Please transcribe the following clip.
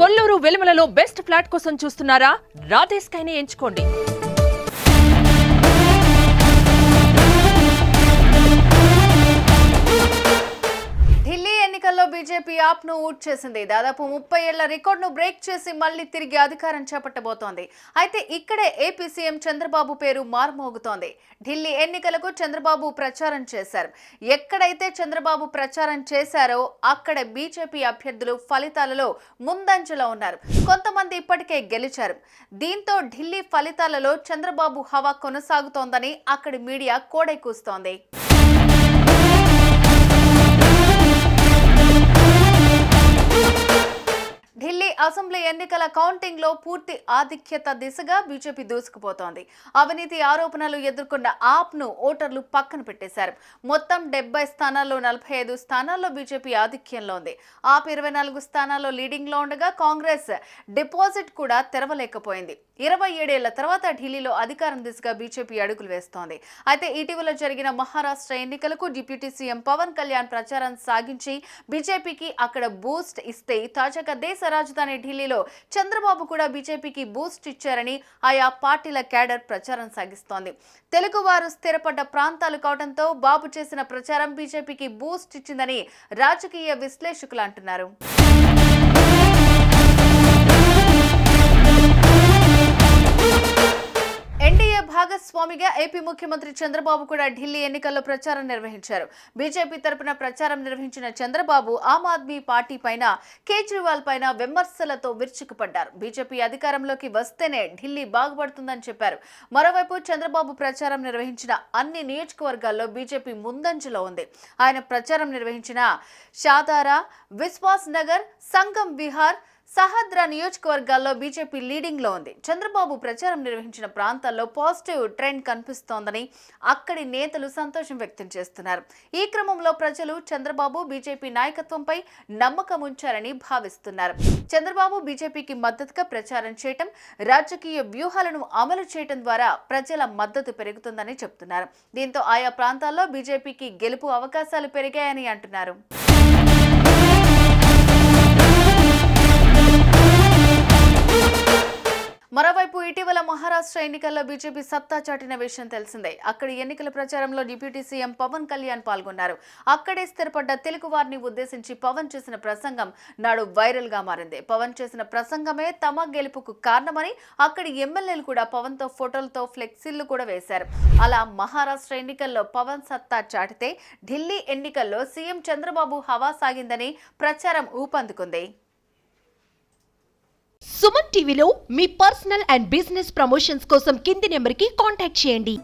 Kolluru వెలుమలలో best flat కోసం చూస్తున్నారా? రాధే స్కైని ఎంచుకోండి. ఢిల్లీ ఎన్నికల్లో బీజేపీ ఆప్ను ఊట్ చేసింది. దాదాపు 30 ఏళ్ల రికార్డును బ్రేక్ చేసి మళ్లీ తిరిగి అధికారం చేపట్టబోతోంది. అయితే ఇక్కడే ఏపీ సీఎం చంద్రబాబు పేరు మార్మోగుతోంది. ఢిల్లీ ఎన్నికలకు చంద్రబాబు ప్రచారం చేశారు. ఎక్కడైతే చంద్రబాబు ప్రచారం చేశారో అక్కడ బీజేపీ అభ్యర్థులు ఫలితాలలో ముందంజలో ఉన్నారు. కొంతమంది ఇప్పటికే గెలిచారు. దీంతో ఢిల్లీ ఫలితాలలో చంద్రబాబు హవా కొనసాగుతోందని అక్కడి మీడియా కోడై కూస్తోంది. ఢిల్లీ అసెంబ్లీ ఎన్నికల కౌంటింగ్ లో పూర్తి ఆధిక్యత దిశగా బీజేపీ దూసుకుపోతోంది. అవినీతి ఆరోపణలు ఎదుర్కొన్న ఆప్ ను ఓటర్లు పక్కన పెట్టేశారు. మొత్తం 70 స్థానాల్లో 45 స్థానాల్లో బీజేపీ ఆధిక్యంలో ఉంది. ఆప్ 24 స్థానాల్లో లీడింగ్ లో ఉండగా కాంగ్రెస్ డిపాజిట్ కూడా తెరవలేకపోయింది. 27 ఏళ్ల తర్వాత ఢిల్లీలో అధికారం దిశగా బీజేపీ అడుగులు వేస్తోంది. అయితే ఇటీవల జరిగిన మహారాష్ట్ర ఎన్నికలకు డిప్యూటీ సీఎం పవన్ కళ్యాణ్ ప్రచారం సాగించి బీజేపీకి అక్కడ బూస్ట్ ఇస్తే తాజాగా దేశ రాజధాని ఢిల్లీలో చంద్రబాబు కూడా బీజేపీకి బూస్ట్ ఇచ్చారని ఆయా పార్టీల క్యాడర్ ప్రచారం సాగిస్తోంది. తెలుగువారు స్థిరపడ్డ ప్రాంతాలు కావడంతో బాబు చేసిన ప్రచారం బీజేపీకి బూస్ట్ ఇచ్చిందని రాజకీయ విశ్లేషకులు అంటున్నారు. ఎన్డీఏ భాగస్వామిగా ఏపీ ముఖ్యమంత్రి చంద్రబాబు కూడా ఢిల్లీ ఎన్నికల్లో ప్రచారం నిర్వహించారు. బీజేపీ తరపున ప్రచారం నిర్వహించిన చంద్రబాబు ఆమ్ ఆద్మీ పార్టీ పైన, కేజ్రీవాల్ పైన విమర్శలతో విరుచుకుపడ్డారు. బీజేపీ అధికారంలోకి వస్తేనే ఢిల్లీ బాగుపడుతుందని చెప్పారు. మరోవైపు చంద్రబాబు ప్రచారం నిర్వహించిన అన్ని నియోజకవర్గాల్లో బీజేపీ ముందంజలో ఉంది. ఆయన ప్రచారం నిర్వహించిన షాదారా, విశ్వాస్ నగర్, సంగం విహార్, సహద్రా నియోజకవర్గాల్లో బీజేపీ లీడింగ్ లో ఉంది. చంద్రబాబు ప్రచారం నిర్వహించిన ప్రాంతాల్లో పాజిటివ్ ట్రెండ్ కనిపిస్తోందని అక్కడి నేతలు సంతోషం వ్యక్తం చేస్తున్నారు. ఈ క్రమంలో ప్రజలు చంద్రబాబు బీజేపీ నాయకత్వంపై నమ్మకం ఉంచారని భావిస్తున్నారు. చంద్రబాబు బీజేపీకి మద్దతుగా ప్రచారం చేయటం, రాజకీయ వ్యూహాలను అమలు చేయటం ద్వారా ప్రజల మద్దతు పెరుగుతుందని చెబుతున్నారు. దీంతో ఆయా ప్రాంతాల్లో బీజేపీకి గెలుపు అవకాశాలు పెరిగాయని అంటున్నారు. మరోవైపు ఇటీవల మహారాష్ట్ర ఎన్నికల్లో బీజేపీ సత్తా చాటిన విషయం తెలిసిందే. అక్కడి ఎన్నికల ప్రచారంలో డిప్యూటీ సీఎం పవన్ కళ్యాణ్ పాల్గొన్నారు. అక్కడే స్థిరపడ్డ తెలుగు వారిని ఉద్దేశించి పవన్ చేసిన ప్రసంగం నాడు వైరల్ గా మారింది. పవన్ చేసిన ప్రసంగమే తమ గెలుపుకు కారణమని అక్కడి ఎమ్మెల్యేలు కూడా పవన్ తో ఫోటోలతో ఫ్లెక్సీలు కూడా వేశారు. అలా మహారాష్ట్ర ఎన్నికల్లో పవన్ సత్తా చాటితే ఢిల్లీ ఎన్నికల్లో సీఎం చంద్రబాబు హవా సాగిందని ప్రచారం ఊపందుకుంది. సుమన్ టీవీలో మీ పర్సనల్ అండ్ బిజినెస్ ప్రమోషన్స్ కోసం కింది నెంబర్కి కాంటాక్ట్ చేయండి.